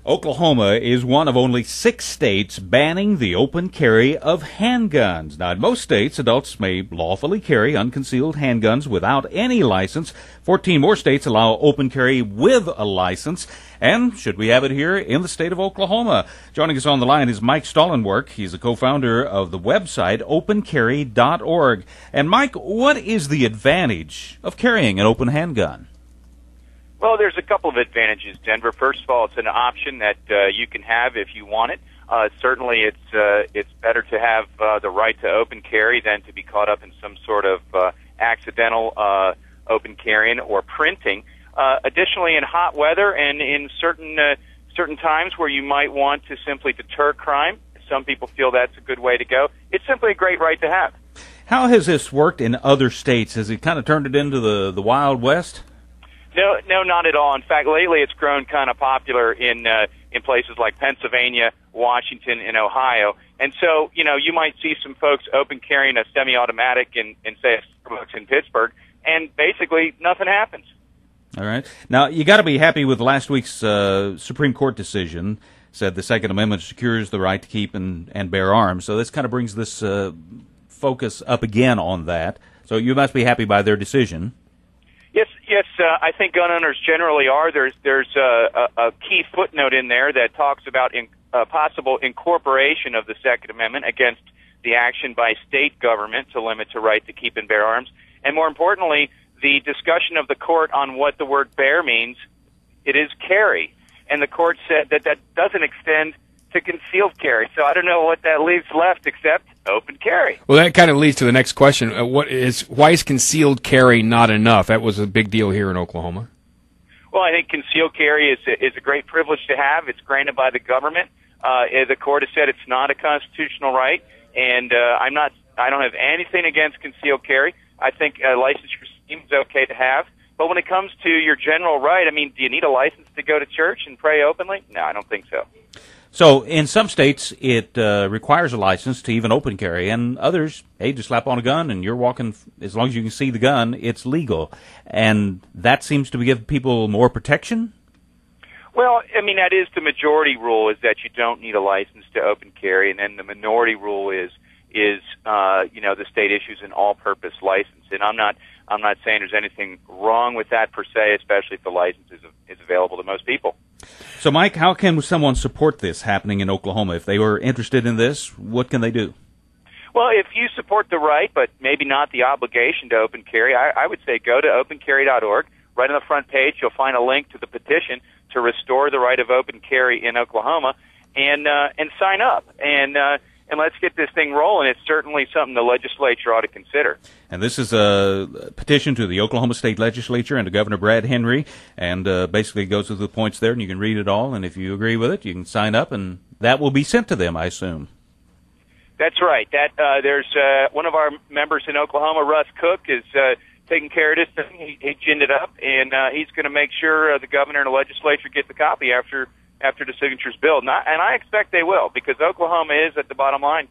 Oklahoma is one of only 6 states banning the open carry of handguns. Now, in most states, adults may lawfully carry unconcealed handguns without any license. 14 more states allow open carry with a license. And should we have it here in the state of Oklahoma? Joining us on the line is Mike Stollenwerk. He's a co-founder of the website opencarry.org. And Mike, what is the advantage of carrying an open handgun? Well, there's a couple of advantages, Denver. First of all, it's an option that you can have if you want it. Certainly, it's better to have the right to open carry than to be caught up in some sort of accidental open carrying or printing. Additionally, in hot weather and in certain times where you might want to simply deter crime, some people feel that's a good way to go. It's simply a great right to have. How has this worked in other states? Has it kind of turned it into the Wild West? No, not at all. In fact, lately it's grown kind of popular in places like Pennsylvania, Washington, and Ohio. And so, you might see some folks open carrying a semi-automatic in say, a Starbucks in Pittsburgh, and basically nothing happens. All right. Now, you got to be happy with last week's Supreme Court decision. Said the Second Amendment secures the right to keep and bear arms. So this kind of brings this focus up again on that. So you must be happy by their decision. Yes. I think gun owners generally are. There's a key footnote in there that talks about possible incorporation of the Second Amendment against the action by state government to limit the right to keep and bear arms. And more importantly, the discussion of the court on what the word bear means, it is carry. And the court said that doesn't extend to concealed carry. So I don't know what that leaves left except open carry. Well, that kind of leads to the next question. Why is concealed carry not enough? That was a big deal here in Oklahoma. Well, I think concealed carry is a great privilege to have. It's granted by the government. The court has said it's not a constitutional right, and I don't have anything against concealed carry. I think a licensure seems okay to have. But when it comes to your general right, do you need a license to go to church and pray openly? No, I don't think so. So in some states, it requires a license to even open carry, and others, hey, just slap on a gun and you're walking, as long as you can see the gun, it's legal. And that seems to give people more protection? Well, that is the majority rule, is that you don't need a license to open carry, and then the minority rule is the state issues an all-purpose license. And I'm not saying there's anything wrong with that per se, especially if the license is available to most people. So, Mike, how can someone support this happening in Oklahoma? If they were interested in this, what can they do? Well, if you support the right, but maybe not the obligation to open carry, I would say go to opencarry.org. Right on the front page, you'll find a link to the petition to restore the right of open carry in Oklahoma, and sign up. And let's get this thing rolling. It's certainly something the legislature ought to consider. And this is a petition to the Oklahoma State Legislature and to Governor Brad Henry, and basically goes through the points there, and you can read it all, and if you agree with it, you can sign up, and that will be sent to them, I assume. That's right. There's one of our members in Oklahoma, Russ Cook, is taking care of this thing. He ginned it up, and he's going to make sure the governor and the legislature get the copy after the signature's built. And I expect they will, because Oklahoma is, at the bottom line,